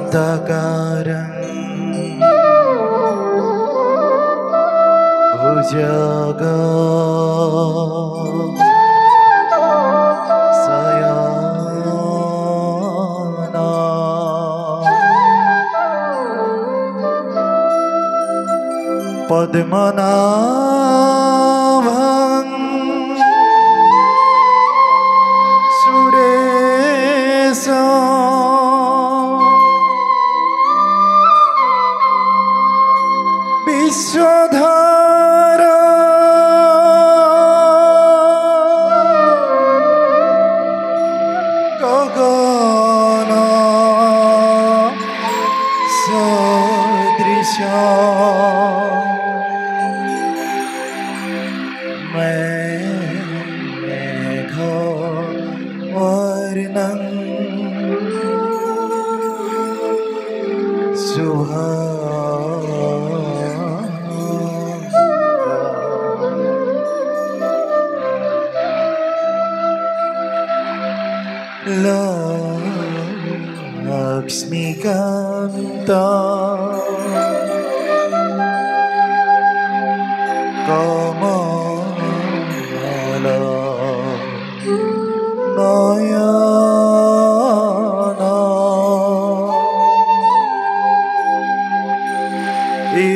Santakaram Bhujaga Sayana Padmanabham Suresa Vishwadhara Gagana Sadrisha Megha Varnam Subha Lakshmikanta Kamala Nayana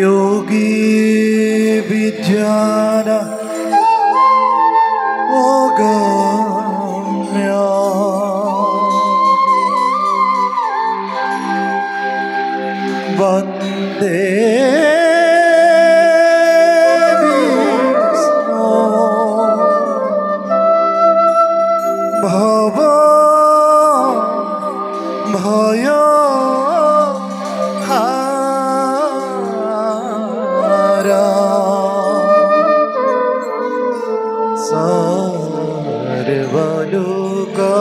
Yogi Vidyana Ogamya Vande Vishnu Bhava Bhaya Hara Sarvaluka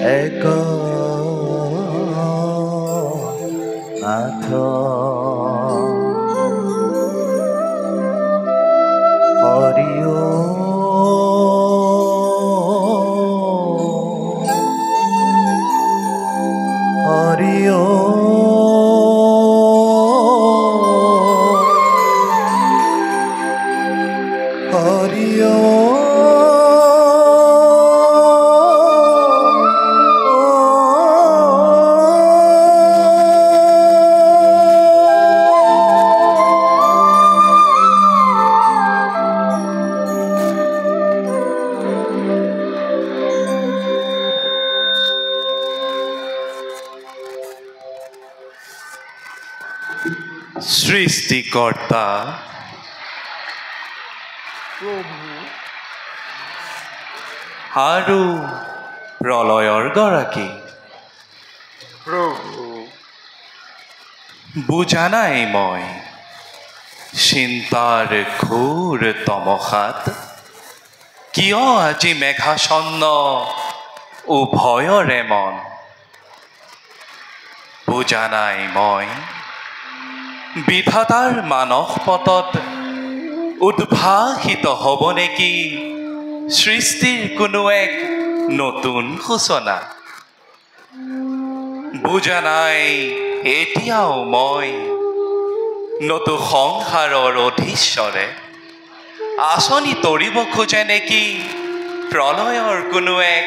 Eka Natha Hari Om Hari Om Hari Om সৃষ্টিকৰ্তা আৰু প্ৰলয়ৰ গৰাকী প্ৰভু বুজা নাই মই চিন্তাৰ ঘোৰ তমসাত কিয় আজি মেঘাচ্ছন্ন উভয়ৰে মন বুজা নাই মই বিধাতাৰ মানস পটত উদ্ভাসিত হ'ব নেকি সৃষ্টিৰ কোনো এক নতুন সূচনা বুজা নাই এতিয়াও মই নতুন সংসাৰৰ অধীশ্বৰে আঁচনি তৰিব খোজে নেকি প্ৰলয়ৰ কোনো এক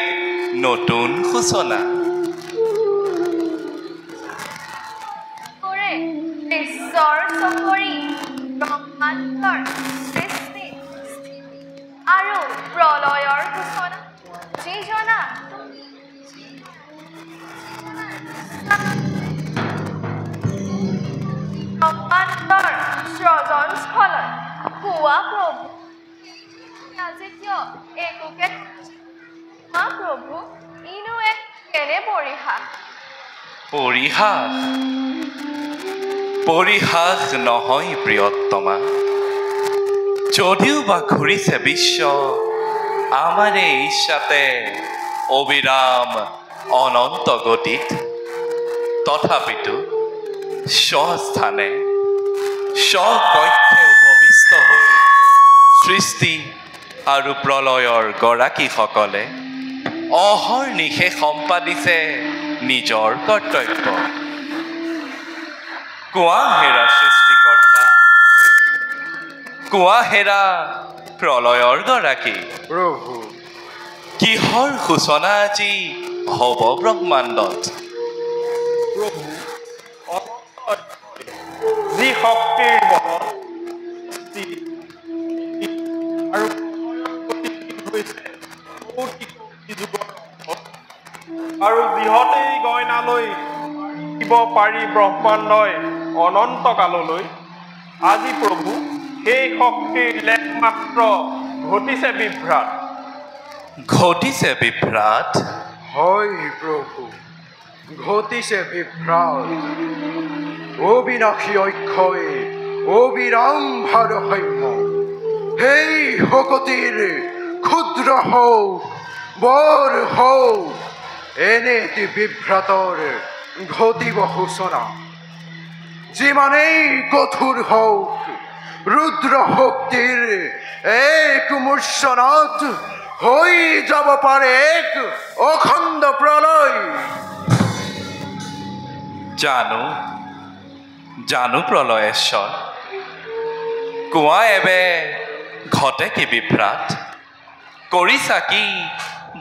নতুন সূচনা ঈশ্বৰ চকৰি ব্ৰহ্মাণ্ডৰ সৃষ্টি আৰু প্ৰলয়ৰ সূচনা যি জনা ব্ৰহ্মাণ্ডৰ সৃজন স্থলত কোৱা প্ৰভু আজি কিয় একোকে প্ৰভু ইনো এক কেনে পৰিহাস পৰিহাস নহয় প্ৰিয়তমা যদিও বা ঘূৰিছে বিশ্ব আমাৰ এই ইচ্ছাতে অবিৰাম অনন্ত গতিত তথাপিতো স্বস্থানে স্বকক্ষে উপবিষ্ট হৈ সৃষ্টি আৰু প্ৰলয়ৰ গৰাকীসকলে অহৰ্নিশে সম্পাদিছে নিজৰ কৰ্তব্য। কোৱা হেৰা সৃষ্টিকৰ্তা, কোৱা হেৰা প্ৰলয়ৰ গৰাকী, প্ৰভু কিহৰ সূচনা আজি হ'ব ব্ৰহ্মাণ্ডত? প্ৰভু যি শক্তিৰ বলত আৰু হৈছে আৰু যিহতেই গইনালৈ দিব পাৰি ব্ৰহ্মাণ্ডই অনন্ত কাললৈ, আজি প্ৰভু সেই শক্তিৰ লেখ মাত্ৰ ঘটিছে বিভ্ৰাট। ঘটিছে বিভ্ৰাট? হয় প্ৰভু, ঘটিছে বিভ্ৰাট। অবিনাশী অক্ষয় অবিৰাম ভাৰসাম্য সেই শকতিৰ ক্ষুদ্ৰ হওক বৰ হওক এনেটি বিভ্ৰাটৰ ঘটিব সূচনা। যিমানেই কঠোৰ হওক ৰুদ্ৰ শক্তিৰ এক মূৰ্ছনাত হৈ যাব পাৰে এক অখণ্ড প্ৰলয়। জানো জানো প্ৰলয়েশ্বৰ, কোৱা এবে ঘটে কি বিভ্ৰাট? কৰিছা কি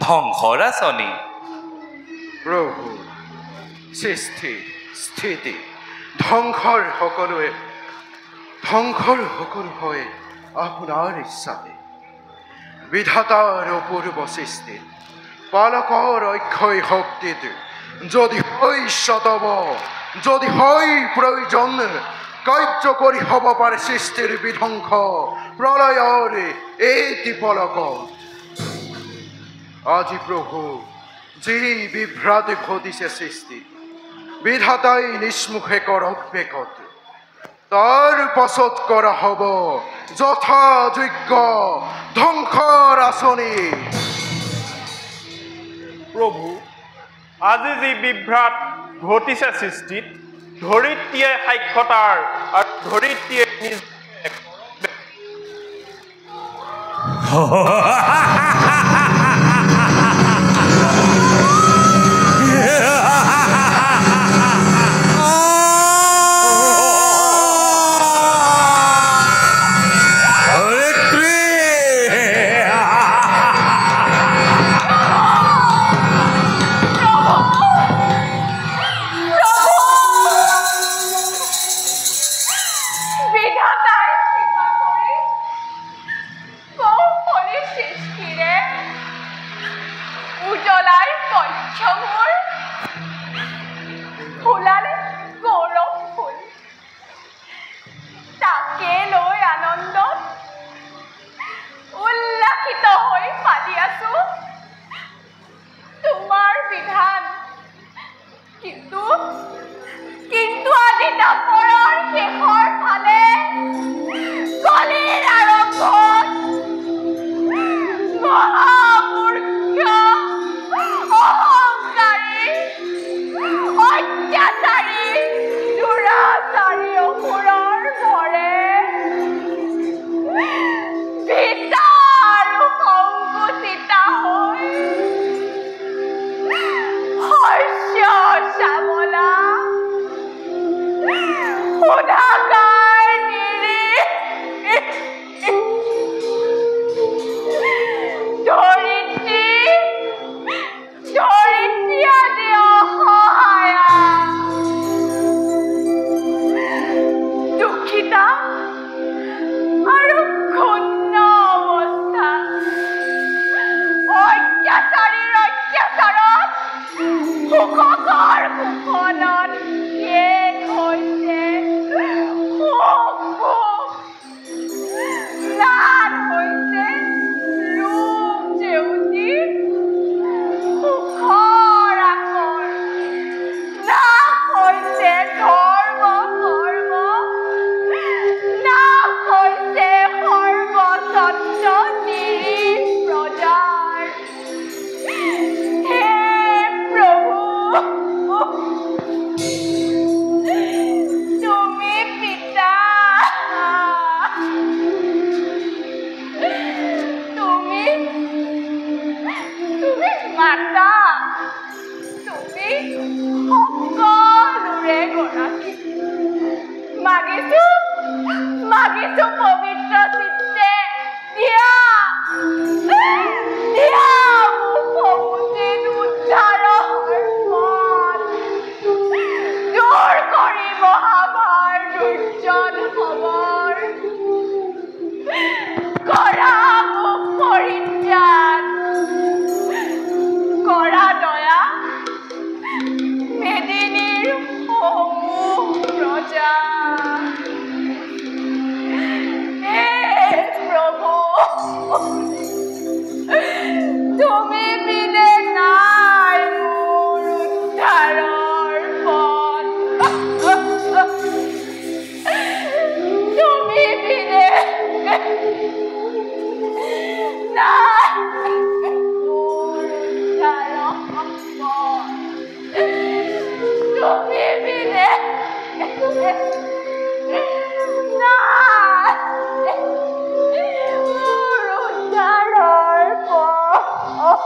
ধ্বংসৰ আঁচনি? প্ৰভু সৃষ্টি স্থিতি ধ্বংসৰ সকলো হয় আপোনাৰ ইচ্ছাতে। বিধাতাৰ অপূৰ্ব সৃষ্টিত পালকৰ অক্ষয় শক্তিত যদি হয় শতব, যদি হয় প্ৰয়োজন, কাৰ্যকৰী হ'ব পাৰে সৃষ্টিৰ বিধ্বংস প্ৰলয়ৰ এটি পলক। আজি প্ৰভু যি বিভ্ৰাট ঘটিছে সৃষ্টিত, বিধাতাই নিষ্মুখে কৰক বেকত, তাৰ পাছত কৰা হ'ব যথাযোগ্য ধ্বংসৰ আঁচনি। প্ৰভু আজি যি বিভ্ৰাট ঘটিছে সৃষ্টিত, ধৰিত্ৰীয়ে সাক্ষতাৰ আৰু ধৰিত্ৰীয়ে নিজ বিধাতাই কৃপা কৰি কৌশলী সৃষ্টিৰে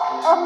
রাম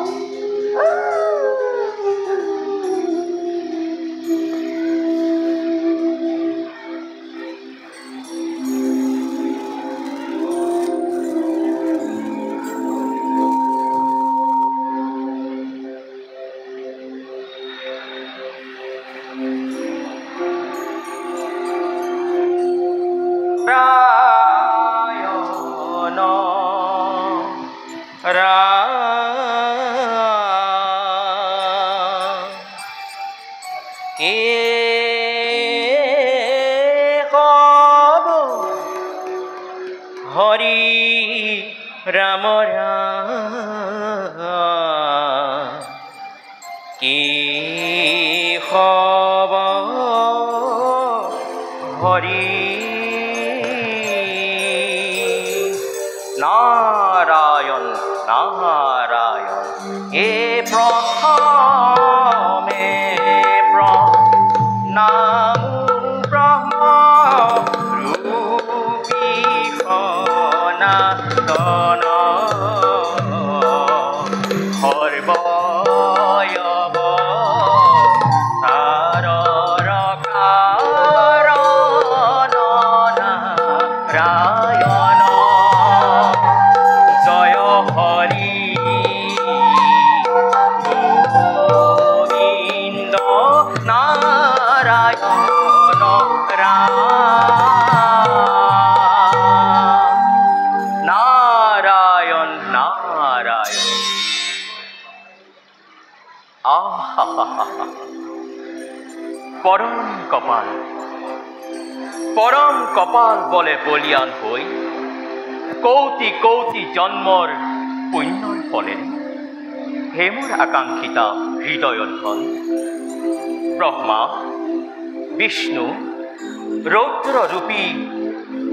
কি হব হরি নারায়ণ নারায়ণ এ প্রথমে নাম ব্রহ্ম রূপী সনাতন সর্বয়ব তারর কারণ নারায়ণ জয় হরি গোবিন্দ নারায়ণ রাম নারায়ণ নারায়ণ আহা পরম কপাল বলে বলিয়ান হই কৌটি কৌটি জন্মর পুণ্যর ফলে হেমুর আকাঙ্ক্ষিতা হৃদয়ধন ব্রহ্মা বিষ্ণু রৌদ্ররূপী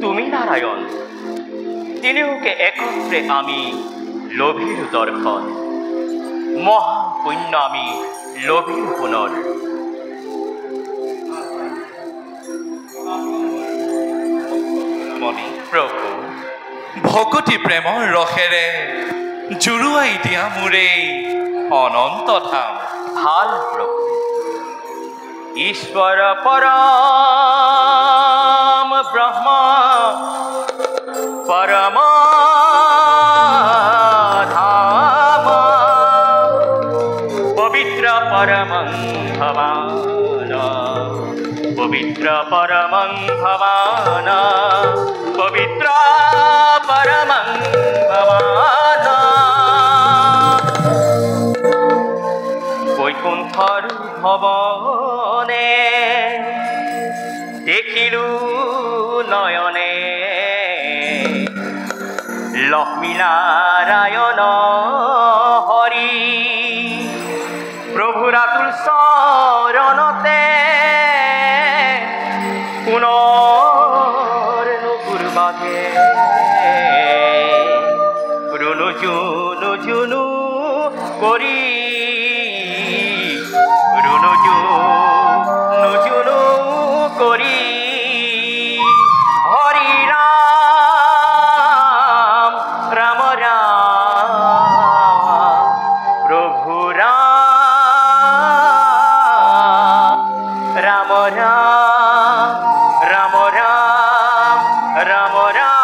তুমি নারায়ণ তিনিওকে একত্রে আমি লোভীর দর্শন মহাপুণ্য আমি লোভীর পুনর মণি প্রভু ভকতি প্ৰেমৰ ৰসেৰে জুৰুৱাই দিয়া মোৰে অনন্ত ধাম ভাল প্রভু ঈশ্বর পরম ব্রহ্ম পরম ধাম পবিত্র পরমং ভবান পবিত্র পরমং ভবান পবিত্র পরমং ভবান বৈকুণ্ঠর ভবনে দেখিলু নয়নে লক্ষ্মী নারায়ণ হরি প্রভু রাতুল শরণতে পুনর নুপুর বাঁধে রুনু জুনু জুনু করি রুনু জুনু জুনু করি হরি রাম রাম রাম প্রভু রাম রাম রাম রাম রাম রাম রাম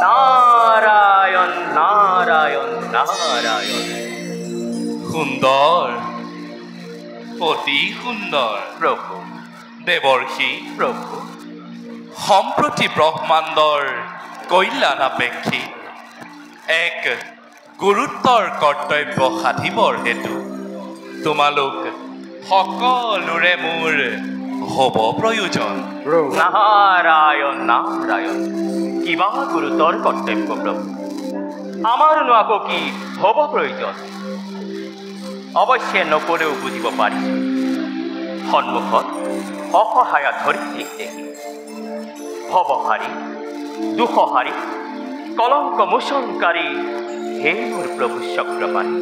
নারায়ণ নারায়ণ নারায়ণ সুন্দৰ অতি সুন্দৰ প্ৰভু দেৱৰ্ষি প্ৰভু সম্প্ৰতি ব্ৰহ্মাণ্ডৰ কল্যাণাপেক্ষী এক গুৰুত্বৰ কৰ্তব্য সাধিবৰ হেতু তোমালোক সকলোৰে মোৰ হ'ব প্ৰয়োজন প্ৰভু নাৰায়ণ নাৰায়ণ কিবা গুৰুতৰ কৰ্তব্য প্ৰভু আমাৰ আকৌ কি হ'ব প্ৰয়োজন অৱশ্যে নকলেও বুজিব পাৰিছোঁ সন্মুখত অসহায়া ধৰিত্ৰীক দেখি ভৱহাৰী দুখহাৰী কলংক মোচনকাৰী হে মোৰ প্ৰভু চক্ৰপাণী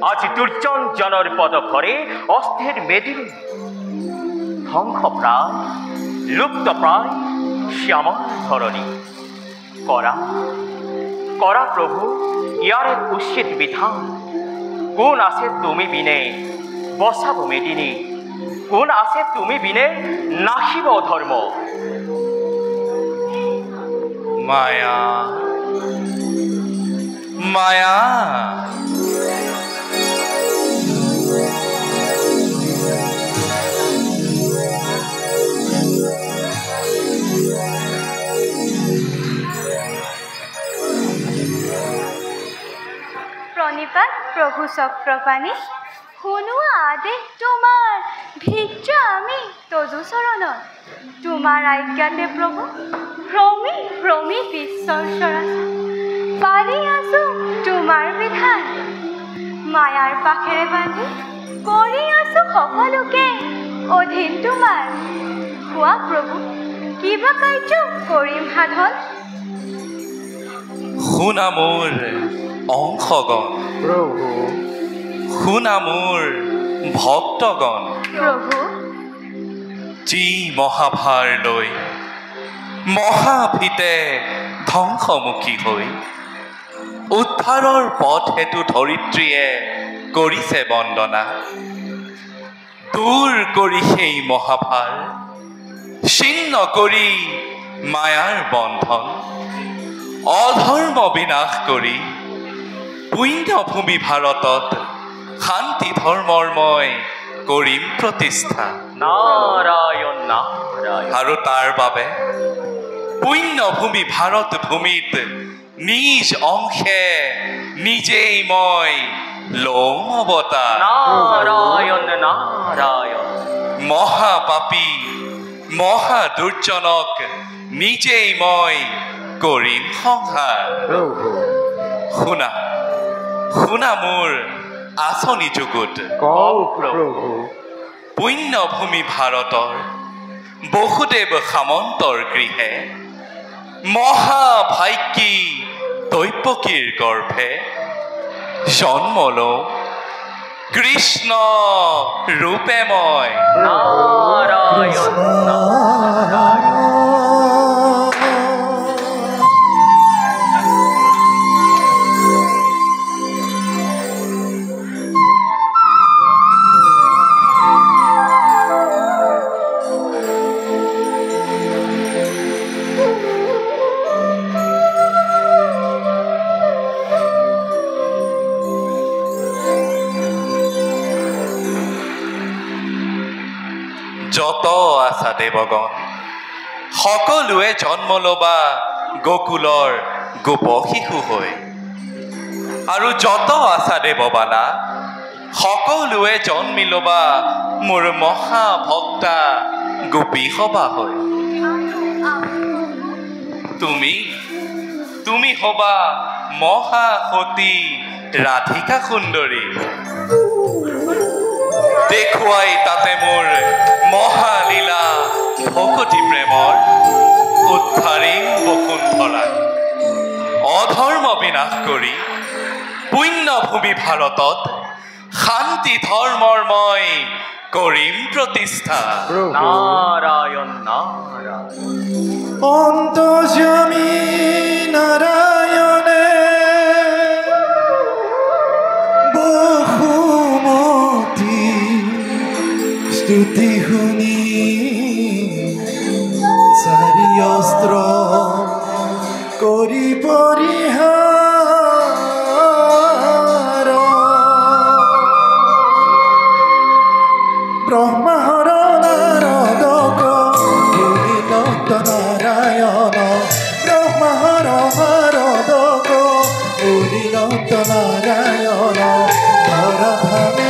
আজি দুৰ্জন জনৰ পদ ভৰে অস্থিৰ মেদিনী ধ্বংস প্ৰায় লুপ্ত প্ৰায় শ্যামল ধৰণী কৰা কৰা প্ৰভু ইয়াৰ এক উচিত বিধান। কোন আছে তুমি বিনে বচাব মেদিনী, কোন আছে তুমি বিনে নাশিব ধৰ্ম। মায়া মায়া প্ৰণিপাত প্ৰভু চক্ৰপাণী, শুনোৱা আদেশ তোমাৰ, ভিত্ৰ আমি তজু চৰণত। তোমাৰ আজ্ঞাতে প্ৰভু ভ্ৰমি ভ্ৰমি বিশ্বৰ চৰাচৰ, পালি আছো তোমাৰ বিধান। মায়াৰ পাখেৰে বান্ধি কৰি আছো সকলোকে অধীন তোমাৰ। কোৱা প্ৰভু কিবা কাৰ্য কৰিম সাধন। শুনা মোৰ অংশগণ, প্ৰভু শুনা মোৰ ভক্তগণ, প্ৰভু যি মহাভাৰ লৈ মহাভীতে ধ্বংসমুখী হৈ উদ্ধাৰৰ পথ হেতু ধৰিত্ৰীয়ে কৰিছে বন্দনা। দূৰ কৰি সেই মহাভাৰ, ছিন্ন কৰি মায়াৰ বন্ধন, অধৰ্ম বিনাশ কৰি পুণ্যভূমি ভাৰতত শান্তি ধৰ্মৰ মই কৰিম প্ৰতিষ্ঠা। নাৰায়ণ নাৰায়ণ। আৰু তাৰ বাবে পুণ্যভূমি ভাৰত ভূমিত নিজ অংশে নিজেই মই লম অৱতাৰ। নাৰায়ণ নাৰায়ণ। মহাপাপী মহা দুৰ্জনক নিজেই মই কৰিম সংহাৰ। প্ৰভু শুনা শুনা মোৰ আঁচনি যুগুত, কওক প্ৰভু পুণ্যভূমি ভাৰতৰ বসুদেৱ সামন্তৰ গৃহে মহাভাগ্যী দৈৱকীৰ গৰ্ভে জন্ম লওঁ কৃষ্ণ ৰূপে মই। নাৰায়ণ নাৰায়ণ। যত আছা দেৱগণ, সকলোৱে জন্ম ল'বা গোকুলৰ গোপ শিশু হৈ। আৰু যত আছা দেৱবালা, সকলোৱে জন্মি ল'বা মোৰ মহাভক্তা গোপী সভা হৈ। তুমি হবা মহাসতী ৰাধিকা সুন্দৰী, দেখুৱাই তাতে মোৰ মহালীলা ভকতি প্ৰেমৰ উদ্ধাৰিম বসুন্ধৰা। অধৰ্ম বিনাশ কৰি পুণ্যভূমি ভাৰতত শান্তি ধৰ্মৰ মই কৰিম প্ৰতিষ্ঠা। নাৰায়ণ নাৰায়ণ। অন্তৰ্যামী নাৰায়ণে বহুমতি স্তুতি শুনি চাৰি অস্ত্ৰ কৰি পৰিহাৰ। ব্ৰহ্মাহৰ নাৰদক নত নাৰায়ণ, ব্ৰহ্মাহৰ নাৰদক নত নাৰায়ণ, ধৰা ধামে